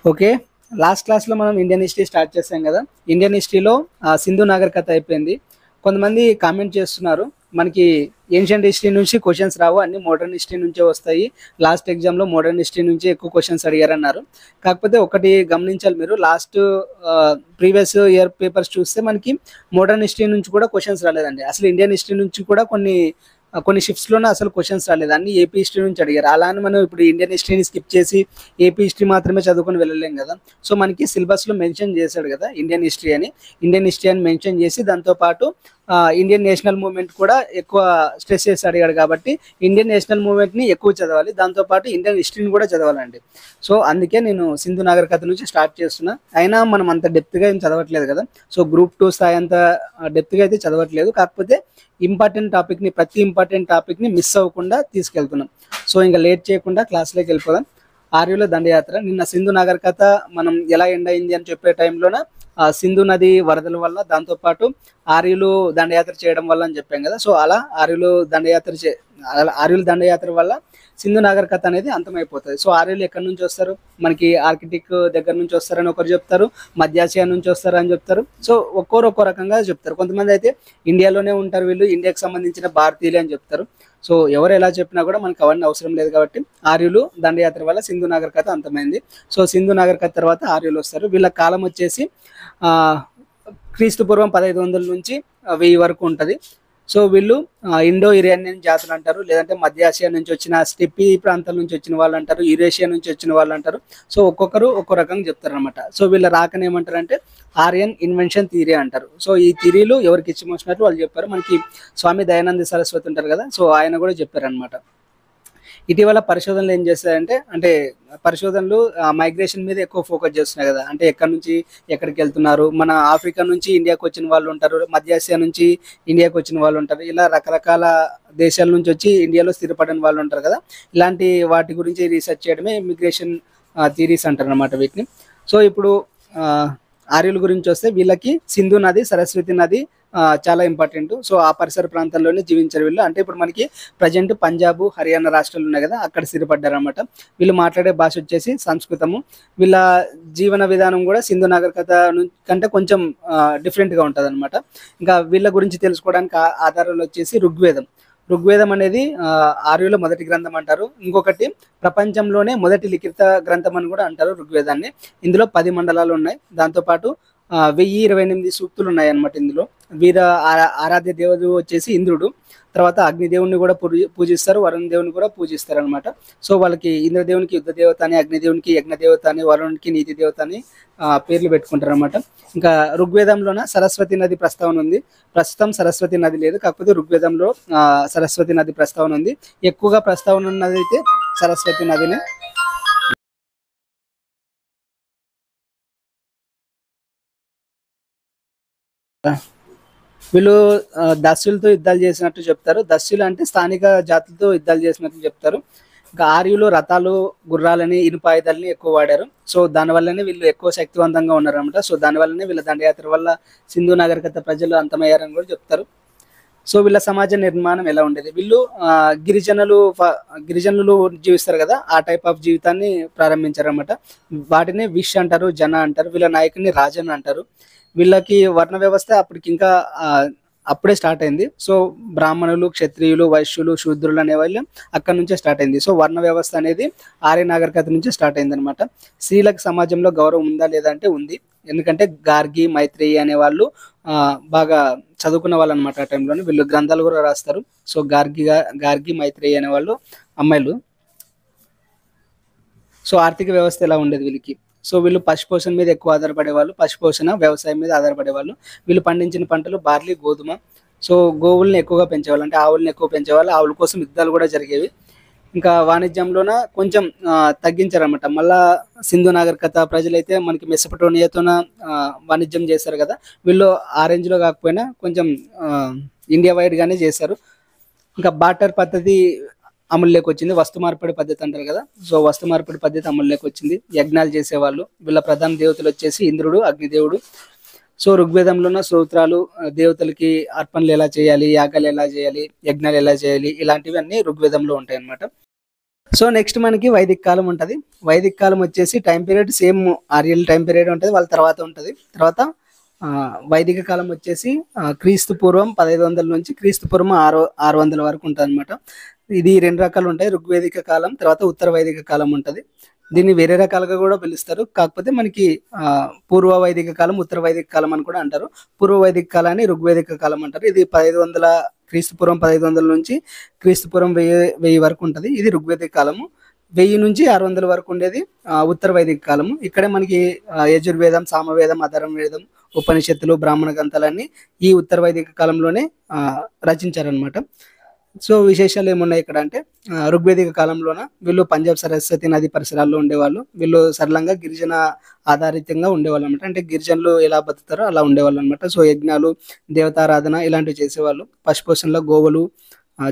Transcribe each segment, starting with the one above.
Okay. Last క్లాస్‌లో మనం Indian history start చేసాం గదా! ఇండియన్ హిస్టరీలో సింధు నాగరికత అయిపోయింది. కొంతమంది కామెంట్ చేస్తున్నారు. మనకి ఏన్షియంట్ హిస్టరీ నుంచి క్వెషన్స్ రావు. అన్నీ మోడర్న్ హిస్టరీ నుంచే వస్తాయి. లాస్ట్ ఎగ్జామ్‌లో మోడర్న్ హిస్టరీ నుంచే ఎక్కువ క్వెషన్స్ అడిగారన్నారు. కాకపోతే ఒకటి గమనించాలి మీరు ప్రీవియస్ ఇయర్ పేపర్స్ చూస్తే మనకి మోడర్న్ హిస్టరీ నుంచి కూడా క్వెషన్స్ రాలేదండి. అసలు ఇండియన్ హిస్టరీ నుంచి కూడా కొన్ని షిఫ్ట్స్‌లోనే అసలు క్వెషన్స్ రాలేదు. అన్నీ ఏపీ హిస్టరీ నుంచి అడిగారు. అలా అని మనం ఇప్పుడు ఇండియన్ హిస్టరీని స్కిప్ చేసి ఏపీ హిస్టరీ మాత్రమే చదువుకొని వెళ్ళలేం గదా! సో, మనకి సిలబస్‌లో మెన్షన్ చేశాడు గదా! ఇండియన్ హిస్టరీ అని మెన్షన్ చేసి దాంతో పాటు ఇండియన్ నేషనల్ మూవ్‌మెంట్ కూడా ఎక్కువ స్ట్రెస్ చేసి అడిగాడు కాబట్టి, ఇండియన్ నేషనల్ మూవ్‌మెంట్‌ని ఎక్కువ చదవాలి. దాంతో పాటు ఇండియన్ హిస్టరీని కూడా చదవాలండి. సో, అందుకే నేను సింధు నాగరికత నుంచి స్టార్ట్ చేస్తున్నా. అయినా మనం అంత డెప్త్‌గా ఏం చదవట్లేదు గదా! సో, గ్రూప్ 2 స్థాయి అంత డెప్త్‌గా అయితే చదవట్లేదు. కాకపోతే ప్రతి ఇంపార్టెంట్ టాపిక్‌ని మిస్ అవ్వకుండా తీసుకెళ్తున్నాం. సో, ఇంక లేట్ చేయకుండా క్లాస్‌లోకి వెళ్ళిపోదాం. ఆర్యుల దండయాత్ర నిన్న సింధు నాగరికత మనం ఎలా ఎండ్ అయింది అని చెప్పే టైంలోన సింధు నది వరదల వల్ల దాంతోపాటు ఆర్యులు దండయాత్ర చేయడం వల్ల అని చెప్పాం కదా. సో అలా ఆర్యుల దండయాత్ర వల్ల సింధు నాగరికత అనేది అంతమైపోతుంది. సో ఆర్యులు ఎక్కడి నుంచి వస్తారు, మనకి ఆర్కిటిక్ దగ్గర నుంచి వస్తారని ఒకరు చెప్తారు, మధ్యాసియా నుంచి వస్తారని చెప్తారు. సో ఒక్కో రకంగా చెప్తారు. కొంతమంది అయితే ఇండియాలోనే ఉంటారు, వీళ్ళు ఇండియాకి సంబంధించిన భారతీయులే అని చెప్తారు. సో ఎవరు ఎలా చెప్పినా కూడా మనకు అవన్నీ అవసరం లేదు కాబట్టి ఆర్యులు దండయాత్ర వల్ల సింధు నాగరికత అంతమైంది. సో సింధు నాగరికత తర్వాత ఆర్యులు వస్తారు. వీళ్ళ కాలం వచ్చేసి క్రీస్తు పూర్వం 1500 నుంచి 1000 వరకు ఉంటుంది. సో వీళ్ళు ఇండో ఇరానియన్ జాతులు అంటారు, లేదంటే మధ్య ఆసియా నుంచి వచ్చిన స్టెప్పీ ప్రాంతాల నుంచి వచ్చిన వాళ్ళు అంటారు, యురేషియా నుంచి వచ్చిన వాళ్ళు అంటారు. సో ఒక్కొక్కరు ఒక్కో రకంగా చెప్తారు అనమాట. సో వీళ్ళ రాకని ఏమంటారంటే ఆర్యన్ ఇన్వెన్షన్ థియరీ అంటారు. సో ఈ థియరీలు ఎవరికి ఇచ్చి వచ్చినట్టు వాళ్ళు చెప్పారు. మనకి స్వామి దయానంద సరస్వతి ఉంటారు కదా, సో ఆయన కూడా చెప్పారు అనమాట. ఇటీవల పరిశోధనలు ఏం చేస్తాయంటే, పరిశోధనలు మైగ్రేషన్ మీద ఎక్కువ ఫోకస్ చేస్తున్నాయి కదా. అంటే ఎక్కడి నుంచి ఎక్కడికి వెళ్తున్నారు, మన ఆఫ్రికా నుంచి ఇండియాకి వచ్చిన వాళ్ళు ఉంటారు, మధ్య ఆసియా నుంచి ఇండియాకి వచ్చిన వాళ్ళు ఉంటారు, ఇలా రకరకాల దేశాల నుంచి వచ్చి ఇండియాలో స్థిరపడిన వాళ్ళు ఉంటారు కదా. ఇలాంటి వాటి గురించి రీసెర్చ్ చేయడమే ఇమిగ్రేషన్ థియరీస్ అంటారు అనమాట వీటిని. సో ఇప్పుడు ఆర్యుల గురించి వస్తే, వీళ్ళకి సింధు నది, సరస్వతి నది చాలా ఇంపార్టెంట్. సో ఆ పరిసర ప్రాంతాల్లోనే జీవించారు వీళ్ళు. అంటే ఇప్పుడు మనకి ప్రజెంట్ పంజాబ్, హర్యానా రాష్ట్రాలు ఉన్నాయి కదా, అక్కడ స్థిరపడ్డారు అనమాట. వీళ్ళు మాట్లాడే భాష వచ్చేసి సంస్కృతము. వీళ్ళ జీవన విధానం కూడా సింధు నాగరికత కంటే కొంచెం డిఫరెంట్గా ఉంటుంది అనమాట. ఇంకా వీళ్ళ గురించి తెలుసుకోవడానికి ఆధారాలు వచ్చేసి ఋగ్వేదం అనేది ఆర్యుల మొదటి గ్రంథం అంటారు. ఇంకొకటి ప్రపంచంలోనే మొదటి లిఖిత గ్రంథం అని కూడా అంటారు ఋగ్వేదాన్ని. ఇందులో 10 మండలాలు ఉన్నాయి. దాంతోపాటు 1028 సూక్తులు ఉన్నాయి అన్నమాట ఇందులో. వీర ఆరాధ్య దేవుడు వచ్చేసి ఇంద్రుడు. తర్వాత అగ్నిదేవుని కూడా పూజిస్తారు, వరుణ దేవుని కూడా పూజిస్తారు అనమాట. సో వాళ్ళకి ఇంద్రదేవునికి యుద్ధ దేవత అని, అగ్నిదేవునికి యజ్ఞ దేవత అని, వరుణునికి నీతి దేవత అని పేర్లు పెట్టుకుంటారు అనమాట. ఇంకా ఋగ్వేదంలోన సరస్వతి నది ప్రస్తావన ఉంది. ప్రస్తుతం సరస్వతి నది లేదు, కాకపోతే ఋగ్వేదంలో సరస్వతి నది ప్రస్తావన ఉంది. ఎక్కువగా ప్రస్తావన ఉన్నది అయితే సరస్వతి నదిని. వీళ్ళు దస్యులతో యుద్ధాలు చేసినట్టు చెప్తారు. దస్యులు అంటే స్థానిక జాతులతో యుద్ధాలు చేసినట్టు చెప్తారు. ఇంకా ఆర్యులు రథాలు, గుర్రాలని, ఇనుప ఆయుధాలని ఎక్కువ వాడారు. సో దానివల్లనే వీళ్ళు ఎక్కువ శక్తివంతంగా ఉన్నారు అనమాట. సో దానివల్లనే వీళ్ళ దండయాత్ర వల్ల సింధు నాగరికత ప్రజలు అంతమయ్యారని కూడా చెప్తారు. సో వీళ్ళ సమాజ నిర్మాణం ఎలా ఉండేది, వీళ్ళు గిరిజనులు జీవిస్తారు కదా, ఆ టైప్ ఆఫ్ జీవితాన్ని ప్రారంభించారు అనమాట. వాటిని విష్ అంటారు, జన అంటారు. వీళ్ళ నాయకుని రాజన్ అంటారు. వీళ్ళకి వర్ణ వ్యవస్థ అప్పుడే స్టార్ట్ అయింది. సో బ్రాహ్మణులు, క్షత్రియులు, వైశ్యులు, శూద్రులు అనే వాళ్ళు అక్కడ నుంచే స్టార్ట్ అయింది. సో వర్ణ వ్యవస్థ అనేది ఆర్య నాగరికత నుంచే స్టార్ట్ అయింది అనమాట. స్త్రీలకు సమాజంలో గౌరవం ఉందా లేదా అంటే ఉంది. ఎందుకంటే గార్గి, మైత్రేయి అనే వాళ్ళు బాగా చదువుకున్న వాళ్ళు అనమాట. ఆ టైంలోనే వీళ్ళు గ్రంథాలు కూడా రాస్తారు. సో గార్గి, మైత్రేయి అనే వాళ్ళు అమ్మాయిలు. సో ఆర్థిక వ్యవస్థ ఎలా ఉండేది వీళ్ళకి, సో వీళ్ళు పశుపోషణ మీద ఎక్కువ ఆధారపడేవాళ్ళు. పశుపోషణ, వ్యవసాయం మీద ఆధారపడేవాళ్ళు. వీళ్ళు పండించిన పంటలు బార్లీ, గోధుమ. సో గోవుల్ని ఎక్కువగా పెంచేవాళ్ళు, అంటే ఆవుల్ని ఎక్కువ పెంచేవాళ్ళు. ఆవుల కోసం యుద్ధాలు కూడా జరిగేవి. ఇంకా వాణిజ్యంలోన కొంచెం తగ్గించారన్నమాట. మళ్ళా సింధు నాగరికత ప్రజలైతే మనకి మెసపటోనియాతోన వాణిజ్యం చేశారు కదా, వీళ్ళు ఆ రేంజ్లో కాకపోయినా కొంచెం ఇండియా వైడ్గానే చేశారు. ఇంకా బార్టర్ పద్ధతి అమలులోకి వచ్చింది. వస్తు మార్పిడి పద్ధతి అంటారు కదా, సో వస్తు మార్పిడి పద్ధతి అమలులోకి వచ్చింది. యజ్ఞాలు చేసేవాళ్ళు. వీళ్ళ ప్రధాన దేవతలు వచ్చేసి ఇంద్రుడు, అగ్నిదేవుడు. సో ఋగ్వేదంలోన స్తోత్రాలు, దేవతలకి అర్పణలు ఎలా చేయాలి, యాగాలు ఎలా చేయాలి, యజ్ఞాలు ఎలా చేయాలి, ఇలాంటివి అన్ని ఋగ్వేదంలో ఉంటాయి అన్నమాట. సో నెక్స్ట్ మనకి వైదిక కాలం ఉంటుంది. వైదిక కాలం వచ్చేసి టైం పీరియడ్ సేమ్ ఆర్యల్ టైం పీరియడ్ ఉంటుంది, వాళ్ళ తర్వాత ఉంటుంది. తర్వాత వైదిక కాలం వచ్చేసి క్రీస్తు పూర్వం 1500 నుంచి క్రీస్తు పూర్వం 600 వరకు ఉంటుంది అనమాట. ఇది రెండు రకాలు ఉంటాయి, ఋగ్వేదిక కాలం తర్వాత ఉత్తర వైదిక కాలం ఉంటుంది. దీన్ని వేరే రకాలుగా కూడా పిలుస్తారు, కాకపోతే మనకి పూర్వ వైదిక కాలం ఉత్తర వైదిక కాలం అని కూడా అంటారు. పూర్వ వైదిక కాలాన్ని ఋగ్వేదిక కాలం అంటారు. ఇది 1500 క్రీస్తు పూర్వం 1500 నుంచి క్రీస్తు పూర్వం 1000 వరకు ఉంటుంది. ఇది ఋగ్వేదిక కాలము. 1000 నుంచి 600 వరకు ఉండేది ఉత్తర వైదిక కాలము. ఇక్కడే మనకి యజుర్వేదం, సామవేదం, అధర్వ వేదం, ఉపనిషత్తులు, బ్రాహ్మణ గ్రంథాలన్నీ ఈ ఉత్తర వైదిక కాలంలోనే రచించారనమాట. సో విశేషాలు ఏమున్నాయి ఇక్కడ అంటే ఋగ్వేదిక కాలంలోన వీళ్ళు పంజాబ్ సరస్వతి నది పరిసరాల్లో ఉండేవాళ్ళు. వీళ్ళు సరళంగా గిరిజన ఆధారితంగా ఉండేవాళ్ళు అనమాట. అంటే గిరిజనులు ఎలా బతుకుతారో అలా ఉండేవాళ్ళు అనమాట. సో యజ్ఞాలు, దేవతారాధన ఇలాంటివి చేసేవాళ్ళు. పశుపోషణలో గోవులు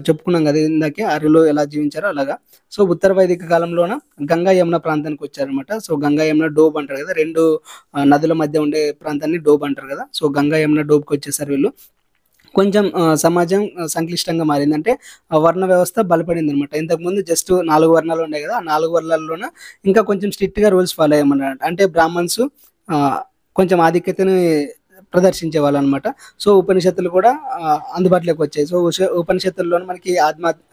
చెప్పుకున్నాం కదా ఇందాకే, ఆర్యులు ఎలా జీవించారో అలాగా. సో ఉత్తర వైదిక కాలంలోన గంగా యమున ప్రాంతానికి వచ్చారనమాట. సో గంగా యమున డోబ్ అంటారు కదా, రెండు నదుల మధ్య ఉండే ప్రాంతాన్ని డోబ్ అంటారు కదా. సో గంగా యమున డోబ్కి వచ్చేసారు వీళ్ళు. కొంచెం సమాజం సంక్లిష్టంగా మారింది, అంటే వర్ణ వ్యవస్థ బలపడింది అనమాట. ఇంతకుముందు జస్ట్ 4 వర్ణాలు ఉన్నాయి కదా, ఆ 4 వర్ణాల్లోన ఇంకా కొంచెం స్ట్రిక్ట్గా రూల్స్ ఫాలో అయ్యమన్నమాట. అంటే బ్రాహ్మణ్స్ కొంచెం ఆధిక్యతని ప్రదర్శించే వాళ్ళు అనమాట. సో ఉపనిషత్తులు కూడా అందుబాటులోకి వచ్చాయి. సో ఉపనిషత్తుల్లో మనకి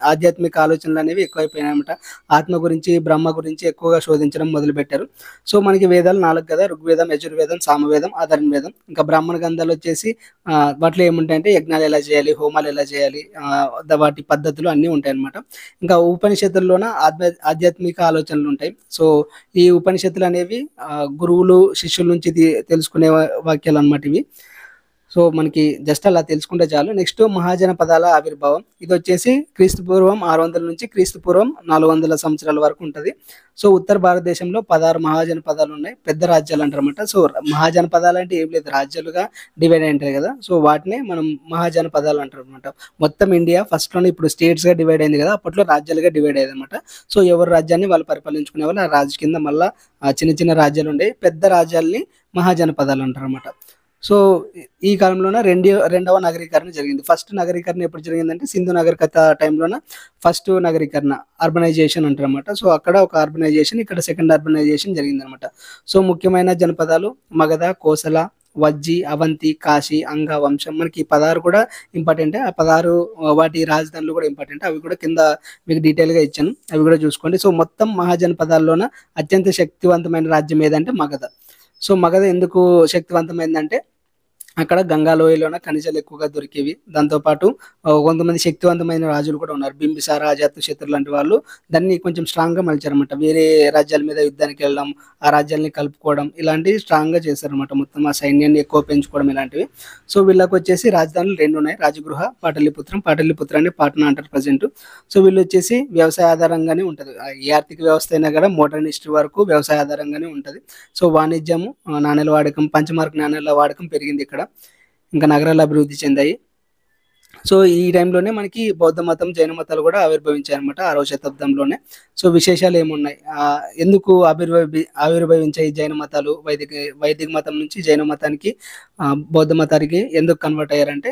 ఆధ్యాత్మిక ఆలోచనలు అనేవి ఎక్కువైపోయినాయి అనమాట. ఆత్మ గురించి, బ్రహ్మ గురించి ఎక్కువగా శోధించడం మొదలుపెట్టారు. సో మనకి వేదాలు 4 కదా, ఋగ్వేదం, యజుర్వేదం, సామవేదం, అధర్వ వేదం. ఇంకా బ్రాహ్మణ గ్రంథాలు వచ్చేసి వాటిలో ఏముంటాయంటే యజ్ఞాలు ఎలా చేయాలి, హోమాలు ఎలా చేయాలి, వాటి పద్ధతులు అన్నీ ఉంటాయి అనమాట. ఇంకా ఉపనిషత్తుల్లోన ఆధ్యాత్మిక ఆలోచనలు ఉంటాయి. సో ఈ ఉపనిషత్తులు అనేవి గురువులు శిష్యుల నుంచి తెలుసుకునే వాక్యాలు అనమాట ఇవి. సో మనకి జస్ట్ అలా తెలుసుకుంటే చాలు. నెక్స్ట్ మహాజనపదాల ఆవిర్భావం. ఇది వచ్చేసి క్రీస్తు పూర్వం 600 నుంచి క్రీస్తు పూర్వం 400 సంవత్సరాల వరకు ఉంటుంది. సో ఉత్తర భారతదేశంలో 16 మహాజనపదాలు ఉన్నాయి, పెద్ద రాజ్యాలు అంటారన్నమాట. సో మహాజనపదాలు అంటే ఏం లేదు, రాజ్యాలుగా డివైడ్ అయి ఉంటాయి కదా. సో వాటినే మనం మహాజనపదాలు అంటారు అనమాట. మొత్తం ఇండియా ఫస్ట్లోనే ఇప్పుడు స్టేట్స్గా డివైడ్ అయింది కదా, అప్పట్లో రాజ్యాలుగా డివైడ్ అయ్యేది అనమాట. సో ఎవరు రాజ్యాన్ని వాళ్ళు పరిపాలించుకునే వాళ్ళు, ఆ రాజు కింద మళ్ళీ చిన్న చిన్న రాజ్యాలు ఉండేవి. పెద్ద రాజ్యాల్ని మహాజనపదాలు అంటారు అనమాట. సో ఈ కాలంలోన రెండవ నగరీకరణ జరిగింది. ఫస్ట్ నగరీకరణ ఎప్పుడు జరిగిందంటే సింధు నాగరికత టైంలోన ఫస్ట్ నగరీకరణ, అర్బనైజేషన్ అంటారన్నమాట. సో అక్కడ ఒక అర్బనైజేషన్, ఇక్కడ సెకండ్ అర్బనైజేషన్ జరిగిందనమాట. సో ముఖ్యమైన జనపదాలు మగధ, కోసల, వజ్జి, అవంతి, కాశీ, అంగ, వంశం. మనకి 16 కూడా ఇంపార్టెంట్. ఆ 16 వాటి రాజధానులు కూడా ఇంపార్టెంట్. అవి కూడా కింద మీకు డీటెయిల్గా ఇచ్చాను, అవి కూడా చూసుకోండి. సో మొత్తం మహాజనపదాల్లోన అత్యంత శక్తివంతమైన రాజ్యం ఏదంటే మగధ. సో మగధ ఎందుకు శక్తివంతమైందంటే అక్కడ గంగా లోయలోన ఖనిజాలు ఎక్కువగా దొరికేవి. దాంతోపాటు కొంతమంది శక్తివంతమైన రాజులు కూడా ఉన్నారు. బింబిసార, అజాతశత్రు లాంటి వాళ్ళు దాన్ని కొంచెం స్ట్రాంగ్గా మలిచారనమాట. వేరే రాజ్యాల మీద యుద్ధానికి వెళ్ళడం, ఆ రాజ్యాలని కలుపుకోవడం, ఇలాంటివి స్ట్రాంగ్గా చేశారనమాట. మొత్తం ఆ సైన్యాన్ని ఎక్కువ పెంచుకోవడం ఇలాంటివి. సో వీళ్ళకి వచ్చేసి రాజధానులు 2 ఉన్నాయి, రాజగృహ, పాటలీపుత్రం. పాటలీపుత్రాన్ని పాట్నా అంటారు ప్రజెంట్. సో వీళ్ళు వచ్చేసి వ్యవసాయ ఆధారంగానే ఉంటుంది. ఏ ఆర్థిక వ్యవస్థ అయినా కూడా మోడర్న్ హిస్టరీ వరకు వ్యవసాయ ఆధారంగానే ఉంటుంది. సో వాణిజ్యము, నాణ్యాల వాడకం, పంచమార్క నాణ్యాల వాడకం పెరిగింది ఇక్కడ. ఇంకా నగరాలు అభివృద్ధి చెందాయి. సో ఈ టైంలోనే మనకి బౌద్ధ మతం, జైన మతాలు కూడా ఆవిర్భవించాయి అనమాట 6వ శతాబ్దంలోనే. సో విశేషాలు ఏమున్నాయి, ఎందుకు ఆవిర్భవించాయి జైన మతాలు? వైదిక మతం నుంచి జైన మతానికి, బౌద్ధ మతానికి ఎందుకు కన్వర్ట్ అయ్యారంటే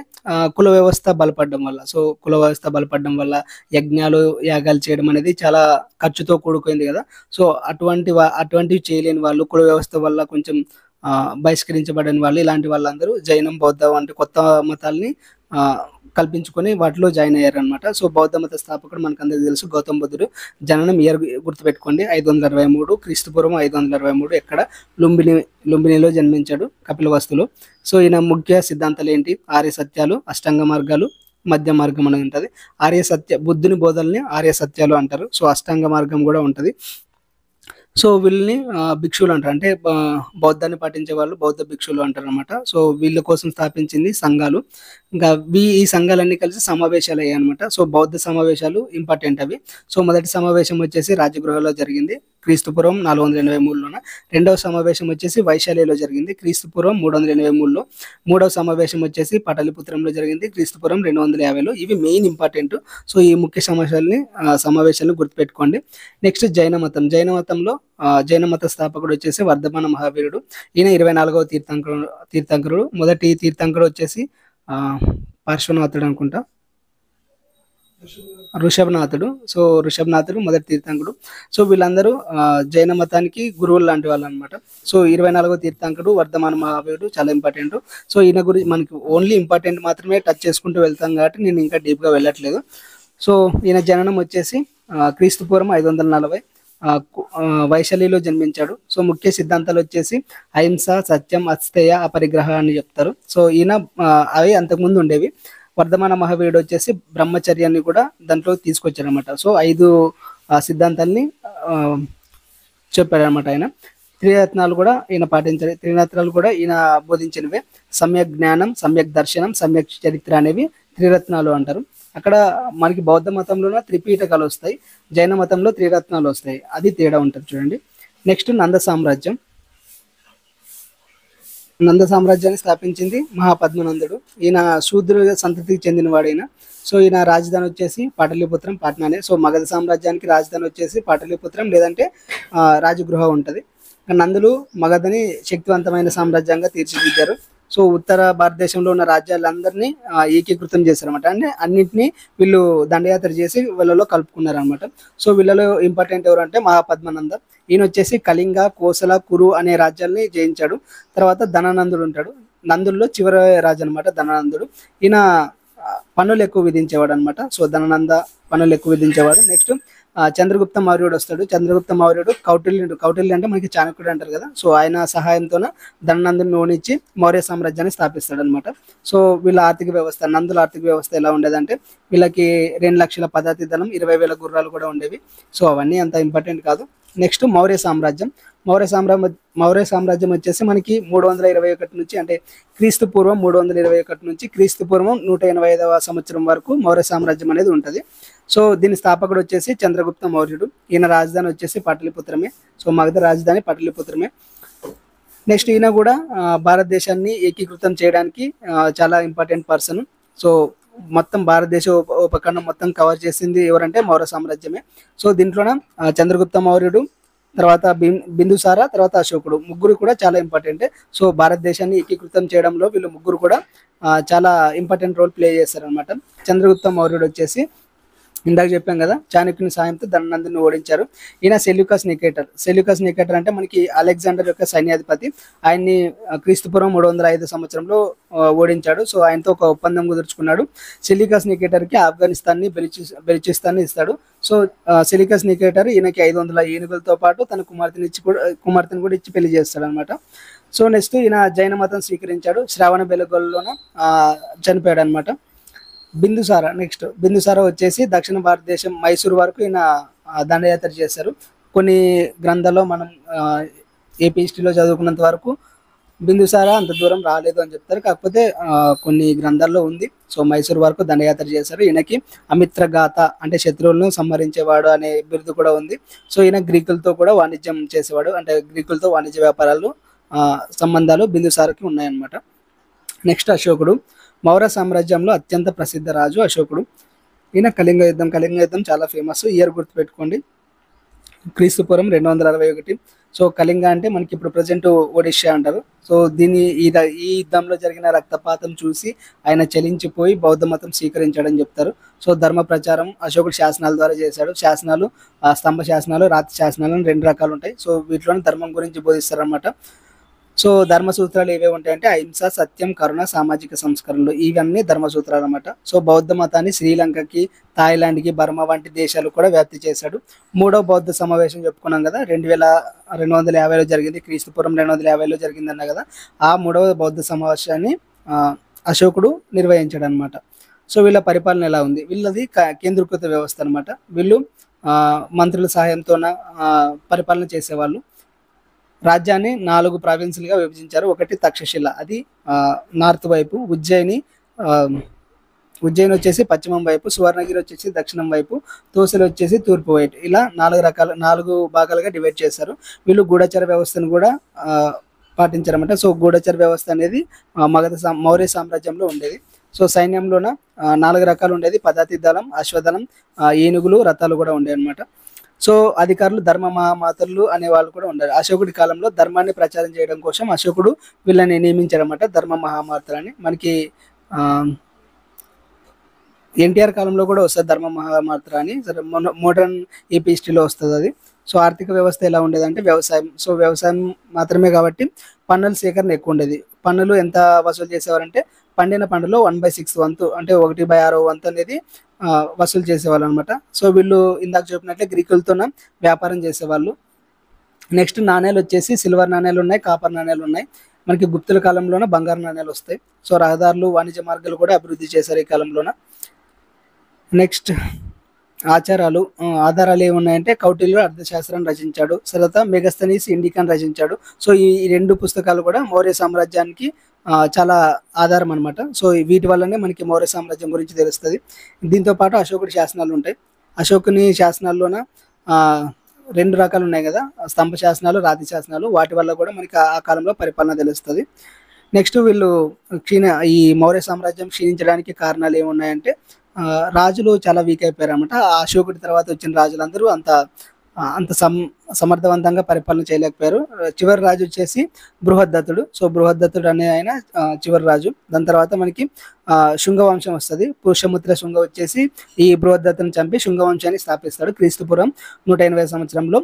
కుల వ్యవస్థ బలపడడం వల్ల. సో కుల వ్యవస్థ బలపడడం వల్ల యజ్ఞాలు, యాగాలు చేయడం అనేది చాలా ఖర్చుతో కూడుకుంది కదా. సో అటువంటివి చేయలేని వాళ్ళు, కుల వ్యవస్థ వల్ల కొంచెం బహిష్కరించబడిన వాళ్ళు, ఇలాంటి వాళ్ళందరూ జైనం, బౌద్ధ వంటి కొత్త మతాల్ని కల్పించుకొని వాటిలో జాయిన్ అయ్యారు అనమాట. సో బౌద్ధ మత స్థాపకుడు మనకు అందరికీ తెలుసు, గౌతమ బుద్ధుడు. జననం ఇయర్ గుర్తుపెట్టుకోండి, 523 క్రీస్తు పూర్వం 523. ఎక్కడ? లుంబినిలో జన్మించాడు, కపిలవస్తులో. సో ఈయన ముఖ్య సిద్ధాంతాలు ఏంటి? ఆర్య సత్యాలు, అష్టాంగ మార్గాలు, మధ్య మార్గం అనేది ఉంటుంది. బుద్ధుని బోధల్ని ఆర్య సత్యాలు అంటారు. సో అష్టాంగ మార్గం కూడా ఉంటుంది. సో వీళ్ళని భిక్షువులు అంటారు, అంటే బౌద్ధాన్ని పాటించే వాళ్ళు బౌద్ధ భిక్షువులు అంటారు అనమాట. సో వీళ్ళ కోసం స్థాపించింది సంఘాలు. ఇంకా ఈ సంఘాలన్నీ కలిసి సమావేశాలు అయ్యాయి అనమాట. సో బౌద్ధ సమావేశాలు ఇంపార్టెంట్ అవి. సో మొదటి సమావేశం వచ్చేసి రాజగృహలో జరిగింది, క్రీస్తు పూర్వం 483లోన. రెండవ సమావేశం వచ్చేసి వైశాలిలో జరిగింది, క్రీస్తు పూర్వం 383లో. మూడవ సమావేశం వచ్చేసి పటలిపుత్రంలో జరిగింది, క్రీస్తు పూర్వం 250లో. ఇవి మెయిన్ ఇంపార్టెంట్. సో ఈ ముఖ్య సమావేశాలను గుర్తుపెట్టుకోండి. నెక్స్ట్ జైన మతం. జైన మతంలో జైన మత స్థాపకుడు వచ్చేసి వర్ధమాన మహావీరుడు. ఈయన 24వ తీర్థంకరుడు. మొదటి తీర్థంకరుడు వచ్చేసి పార్శ్వనాథుడు అనుకుంటా. ఋషభనాథుడు. సో ఋషభనాథుడు మొదటి తీర్థంకుడు. సో వీళ్ళందరూ జైన మతానికి గురువులు లాంటి వాళ్ళు అనమాట. సో 24వ తీర్థంకుడు వర్ధమాన మహావీరుడు చాలా ఇంపార్టెంట్. సో ఈయన గురించి మనకి ఓన్లీ ఇంపార్టెంట్ మాత్రమే టచ్ చేసుకుంటూ వెళ్తాం కాబట్టి నేను ఇంకా డీప్గా వెళ్ళట్లేదు. సో ఈయన జననం వచ్చేసి క్రీస్తు పూర్వం 540 వైశాలిలో జన్మించాడు. సో ముఖ్య సిద్ధాంతాలు వచ్చేసి అహింస, సత్యం, అస్థేయ, అపరిగ్రహ అని చెప్తారు. సో ఈయన అవి అంతకుముందు ఉండేవి. వర్ధమాన మహావీరుడు వచ్చేసి బ్రహ్మచర్యాన్ని కూడా దాంట్లో తీసుకొచ్చాడు అనమాట. సో 5 సిద్ధాంతాల్ని చెప్పాడనమాట ఆయన. త్రిరత్నాలు కూడా ఈయన పాటించారు. త్రిరత్నాలు కూడా ఈయన బోధించినవే. సమ్యక్ జ్ఞానం, సమ్యక్ దర్శనం, సమ్యక్ చరిత్ర అనేవి త్రిరత్నాలు అంటారు. అక్కడ మనకి బౌద్ధ మతంలోనే త్రిపీఠకాలు వస్తాయి, జైన మతంలో త్రిరత్నాలు వస్తాయి. అది తేడా ఉంటుంది చూడండి. నెక్స్ట్ నంద సామ్రాజ్యం. నంద సామ్రాజ్యాన్ని స్థాపించింది మహాపద్మనందుడు. ఈయన శూద్ర సంతతికి చెందినవాడైన. సో ఈయన రాజధాని వచ్చేసి పాటలీపుత్రం, పాట్నానే. సో మగధ సామ్రాజ్యానికి రాజధాని వచ్చేసి పాటలీపుత్రం లేదంటే రాజగృహ ఉంటుంది. నందులు మగధని శక్తివంతమైన సామ్రాజ్యంగా తీర్చిదిద్దారు. సో ఉత్తర భారతదేశంలో ఉన్న రాజ్యాలందరినీ ఏకీకృతం చేశారన్నమాట. అంటే అన్నింటినీ వీళ్ళు దండయాత్ర చేసి వీళ్ళలో కలుపుకున్నారు అనమాట. సో వీళ్ళలో ఇంపార్టెంట్ ఎవరు అంటే మహాపద్మనంద. ఈయన వచ్చేసి కళింగ, కోసల, కురు అనే రాజ్యాల్ని జయించాడు. తర్వాత ధనానందుడు ఉంటాడు. నందుల్లో చివరి రాజు అనమాట ధనానందుడు. ఈయన పన్నులు ఎక్కువ విధించేవాడు అనమాట. సో ధనానంద పన్నులు ఎక్కువ విధించేవాడు. నెక్స్ట్ చంద్రగుప్త మౌర్యుడు వస్తాడు. చంద్రగుప్త మౌర్యుడు కౌటిల్యుడు అంటే మనకి చాణక్యుడు అంటారు కదా. సో ఆయన సహాయంతో ధననందుని ఓడించి మౌర్య సామ్రాజ్యాన్ని స్థాపిస్తాడు అనమాట. సో వీళ్ళ ఆర్థిక వ్యవస్థ, నందుల ఆర్థిక వ్యవస్థ ఎలా ఉండేదంటే వీళ్ళకి 2 లక్షల పదాతి ధనం, 20,000 గుర్రాలు కూడా ఉండేవి. సో అవన్నీ అంత ఇంపార్టెంట్ కాదు. నెక్స్ట్ మౌర్య సామ్రాజ్యం. మౌర్య సామ్రాజ్యం వచ్చేసి మనకి 321 నుంచి అంటే క్రీస్తు పూర్వం 321 నుంచి క్రీస్తు పూర్వం 185వ సంవత్సరం వరకు మౌర్య సామ్రాజ్యం అనేది ఉంటుంది. సో దీని స్థాపకుడు వచ్చేసి చంద్రగుప్త మౌర్యుడు. ఈయన రాజధాని వచ్చేసి పాటలీపుత్రమే. సో మగధ రాజధాని పాటలీపుత్రమే. నెక్స్ట్ ఈయన కూడా భారతదేశాన్ని ఏకీకృతం చేయడానికి చాలా ఇంపార్టెంట్ పర్సన్. సో మొత్తం భారతదేశ ఉపఖండం మొత్తం కవర్ చేసింది ఎవరంటే మౌర్య సామ్రాజ్యమే. సో దీంట్లోన చంద్రగుప్త మౌర్యుడు, తర్వాత బిందుసార, తర్వాత అశోకుడు ముగ్గురు కూడా చాలా ఇంపార్టెంట్. సో భారతదేశాన్ని ఏకీకృతం చేయడంలో వీళ్ళు ముగ్గురు కూడా చాలా ఇంపార్టెంట్ రోల్ ప్లే చేస్తారనమాట. చంద్రగుప్త మౌర్యుడు వచ్చేసి ఇందాక చెప్పాం కదా, చాణక్యుని సాయంతో ధననందుని ఓడించారు. ఈయన సెల్యూకస్ నికేటర్ అంటే మనకి అలెగ్జాండర్ యొక్క సైన్యాధిపతి. ఆయన్ని క్రీస్తుపూర్వం 305 సంవత్సరంలో ఓడించాడు. సో ఆయనతో ఒక ఒప్పందం కుదుర్చుకున్నాడు. సెల్యూకస్ నికేటర్కి ఆఫ్ఘనిస్తాన్ని, బెలుచిస్తాన్ని ఇస్తాడు. సో సెల్యూకస్ నికేటర్ ఈయనకి 500 ఏనుగులతో పాటు తన కుమార్తెను కూడా ఇచ్చి పెళ్లి చేస్తాడు అనమాట. సో నెక్స్ట్ ఈయన జైన మతం స్వీకరించాడు. శ్రావణ బెలగొల్లోన చనిపోయాడు అనమాట. బిందుసార వచ్చేసి దక్షిణ భారతదేశం మైసూరు వరకు ఈయన దండయాత్ర చేశారు. కొన్ని గ్రంథాల్లో మనం ఏపీ హిస్టరీలో చదువుకున్నంత వరకు బిందుసార అంత దూరం రాలేదు అని చెప్తారు. కాకపోతే కొన్ని గ్రంథాల్లో ఉంది. సో మైసూరు వరకు దండయాత్ర చేశారు. ఈయనకి అమిత్రగాత అంటే శత్రువులను సంహరించేవాడు అనే బిరుదు కూడా ఉంది. సో ఈయన గ్రీకులతో కూడా వాణిజ్యం చేసేవాడు. అంటే గ్రీకులతో వాణిజ్య వ్యాపారాలు సంబంధాలు బిందుసారకి ఉన్నాయన్నమాట. నెక్స్ట్ అశోకుడు. మౌర్య సామ్రాజ్యంలో అత్యంత ప్రసిద్ధ రాజు అశోకుడు. ఈయన కళింగ యుద్ధం చాలా ఫేమస్. ఇయర్ గుర్తుపెట్టుకోండి, క్రీస్తుపూర్వం 261. సో కళింగ అంటే మనకి ఇప్పుడు ప్రజెంట్ ఒడిషా అంటారు. సో ఈ యుద్ధంలో జరిగిన రక్తపాతం చూసి ఆయన చలించిపోయి బౌద్ధ మతం స్వీకరించాడని చెప్తారు. సో ధర్మ ప్రచారం అశోకుడు శాసనాల ద్వారా చేశాడు. శాసనాలు స్తంభ శాసనాలు, రాతి శాసనాలు అని 2 రకాలు ఉంటాయి. సో వీటిలోని ధర్మం గురించి బోధిస్తారనమాట. సో ధర్మ సూత్రాలు ఏవే ఉంటాయంటే అహింస, సత్యం, కరుణ, సామాజిక సంస్కరణలు, ఇవన్నీ ధర్మ సూత్రాలు అన్నమాట. సో బౌద్ధ మతాన్ని శ్రీలంకకి, థాయిలాండ్కి, బర్మా వంటి దేశాలు కూడా వ్యాప్తి చేశాడు. 3వ బౌద్ధ సమావేశం చెప్పుకున్నాం కదా, 2250లో జరిగింది. క్రీస్తుపూర్వం 250లో జరిగిందన్న కదా. ఆ 3వ బౌద్ధ సమావేశాన్ని అశోకుడు నిర్వహించాడు అనమాట. సో వీళ్ళ పరిపాలన ఎలా ఉంది? వీళ్ళది కేంద్రీకృత వ్యవస్థ అనమాట. వీళ్ళు మంత్రుల సహాయంతో పరిపాలన చేసేవాళ్ళు. రాజ్యాన్ని 4 ప్రావిన్సులుగా విభజించారు. ఒకటి తక్షశిల, అది నార్త్ వైపు. ఉజ్జయిని వచ్చేసి పశ్చిమం వైపు. సువర్ణగిరి వచ్చేసి దక్షిణం వైపు. తోసలు వచ్చేసి తూర్పు వైపు. ఇలా 4 భాగాలుగా డివైడ్ చేశారు. వీళ్ళు గూఢచర వ్యవస్థను కూడా పాటించారన్నమాట. సో గూఢచర వ్యవస్థ అనేది మౌర్య సామ్రాజ్యంలో ఉండేది. సో సైన్యంలోన 4 రకాలు ఉండేది. పదాతి దళం, అశ్వదళం, ఏనుగులు, రథాలు కూడా ఉండేవి అనమాట. సో అధికారులు ధర్మ మహామాతలు అనే వాళ్ళు కూడా ఉండారు. అశోకుడి కాలంలో ధర్మాన్ని ప్రచారం చేయడం కోసం అశోకుడు వీళ్ళని నియమించారన్నమాట, ధర్మ మహామాతలని. మనకి ఎన్టీఆర్ కాలంలో కూడా వస్తుంది ధర్మ మహామాత్ర అని, సరే మోడర్న్ ఏపీ హిస్టరీలో వస్తుంది అది. సో ఆర్థిక వ్యవస్థ ఎలా ఉండేదంటే వ్యవసాయం, సో వ్యవసాయం మాత్రమే కాబట్టి పన్నుల సేకరణ ఎక్కువ ఉండేది. పన్నులు ఎంత వసూలు చేసేవారంటే పండిన పంటలో 1/6 వంతు అంటే 1/6 వంతు అనేది వసూలు చేసేవాళ్ళు అనమాట. సో వీళ్ళు ఇందాక చెప్పినట్లే గ్రీకులతోన వ్యాపారం చేసేవాళ్ళు. నెక్స్ట్ నాణ్యాలు వచ్చేసి సిల్వర్ నాణ్యాలు ఉన్నాయి, కాపర్ నాణ్యాలు ఉన్నాయి. మనకి గుప్తుల కాలంలోన బంగారు నాణ్యాలు వస్తాయి. సో రహదారులు, వాణిజ్య మార్గాలు కూడా అభివృద్ధి చేశారు ఈ కాలంలోన. నెక్స్ట్ ఆచారాలు, ఆధారాలు ఏమున్నాయంటే కౌటిల్యుడు అర్థశాస్త్రాన్ని రచించాడు, తర్వాత మెగస్తనీస్ ఇండికాన్ రచించాడు. సో ఈ 2 పుస్తకాలు కూడా మౌర్య సామ్రాజ్యానికి చాలా ఆధారం అనమాట. సో వీటి వల్లనే మనకి మౌర్య సామ్రాజ్యం గురించి తెలుస్తుంది. దీంతో పాటు అశోకుడి శాసనాలు ఉంటాయి. అశోకుని శాసనాల్లోన 2 రకాలు ఉన్నాయి కదా, స్తంభ శాసనాలు, రాతి శాసనాలు. వాటి వల్ల కూడా మనకి ఆ కాలంలో పరిపాలన తెలుస్తుంది. నెక్స్ట్ వీళ్ళు ఈ మౌర్య సామ్రాజ్యం క్షీణించడానికి కారణాలు ఏమున్నాయంటే రాజులు చాలా వీక్ అయిపోయారు అనమాట. అశోకుడి తర్వాత వచ్చిన రాజులందరూ అంత సమర్థవంతంగా పరిపాలన చేయలేకపోయారు. చివరి రాజు వచ్చేసి బృహద్దత్తుడు. సో బృహద్దత్తుడు అనే ఆయన చివరి రాజు. దాని తర్వాత మనకి శుంగ వంశం వస్తుంది. పుష్యమిత్ర శుంగ వచ్చేసి ఈ బృహద్దత్తుని చంపి శుంగ వంశాన్ని స్థాపిస్తాడు. క్రీస్తుపురం 180 సంవత్సరంలో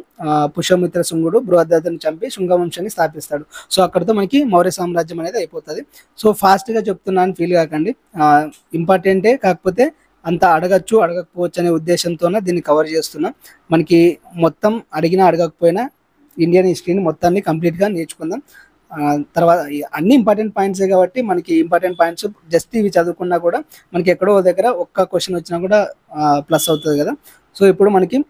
పుష్యమిత్ర శుంగుడు బృహద్దత్తుని చంపి శుంగ వంశాన్ని స్థాపిస్తాడు. సో అక్కడితో మనకి మౌర్య సామ్రాజ్యం అనేది అయిపోతుంది. సో ఫాస్ట్గా చెప్తున్నాను ఫీల్ కాకండి, ఇంపార్టెంటే, కాకపోతే అంత అడగచ్చు అడగకపోవచ్చు అనే ఉద్దేశంతోనే దీన్ని కవర్ చేస్తున్నాం. మనకి మొత్తం అడిగినా అడగకపోయినా ఇండియన్ హిస్టరీని మొత్తాన్ని కంప్లీట్గా నేర్చుకుందాం. తర్వాత అన్ని ఇంపార్టెంట్ పాయింట్సే కాబట్టి మనకి ఇంపార్టెంట్ పాయింట్స్ జస్ట్ ఇవి చదువుకున్నా కూడా మనకి ఎక్కడో దగ్గర ఒక్క క్వశ్చన్ వచ్చినా కూడా ప్లస్ అవుతుంది కదా. సో ఇప్పుడు మనకి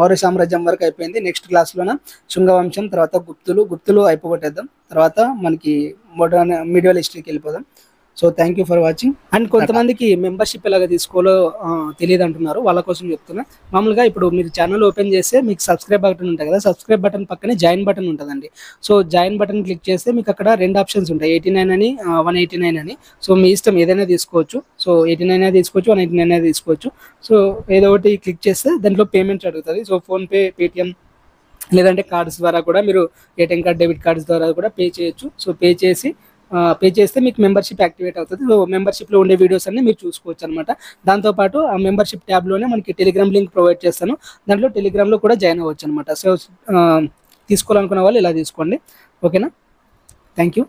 మౌర్య సామ్రాజ్యం వరకు అయిపోయింది. నెక్స్ట్ క్లాస్లోన శుంగవంశం, తర్వాత గుప్తులు అయిపోగొట్టేద్దాం. తర్వాత మనకి మోడర్న్ మీడియల్ హిస్టరీకి వెళ్ళిపోదాం. So thank you for watching. And కొంతమందికి మెంబర్షిప్ ఎలాగ తీసుకోవాలో తెలియదు అంటున్నారు, వాళ్ళ కోసం చెప్తున్నా. మామూలుగా ఇప్పుడు మీరు ఛానల్ ఓపెన్ చేస్తే మీకు సబ్స్క్రైబ్ బటన్ ఉంటుంది కదా, సబ్స్క్రైబ్ బటన్ పక్కనే జాయిన్ బటన్ ఉంటుందండి. సో జాయిన్ బటన్ క్లిక్ చేస్తే మీకు అక్కడ 2 ఆప్షన్స్ ఉంటాయి, 89 అని 189 అని. సో మీ ఇష్టం ఏదైనా తీసుకోవచ్చు. సో 89 తీసుకోవచ్చు, 189 తీసుకోవచ్చు. సో ఏదో ఒకటి క్లిక్ చేస్తే దాంట్లో పేమెంట్ అడుగుతుంది. సో ఫోన్పే, పేటిఎం లేదంటే కార్డ్స్ ద్వారా కూడా మీరు ఏటీఎం కార్డ్, డెబిట్ కార్డ్స్ ద్వారా కూడా పే చేయొచ్చు. సో పే చేస్తే మీకు మెంబర్షిప్ యాక్టివేట్ అవుతుంది. సో మెంబర్షిప్లో ఉండే వీడియోస్ అన్ని మీరు చూసుకోవచ్చు అనమాట. దాంతోపాటు ఆ మెంబర్షిప్ ట్యాబ్లోనే మనకి టెలిగ్రామ్ లింక్ ప్రొవైడ్ చేస్తాను, దాంట్లో టెలిగ్రామ్లో కూడా జాయిన్ అవ్వచ్చు అనమాట. సో తీసుకోవాలనుకున్న వాళ్ళు ఇలా తీసుకోండి. ఓకేనా, థ్యాంక్ యూ.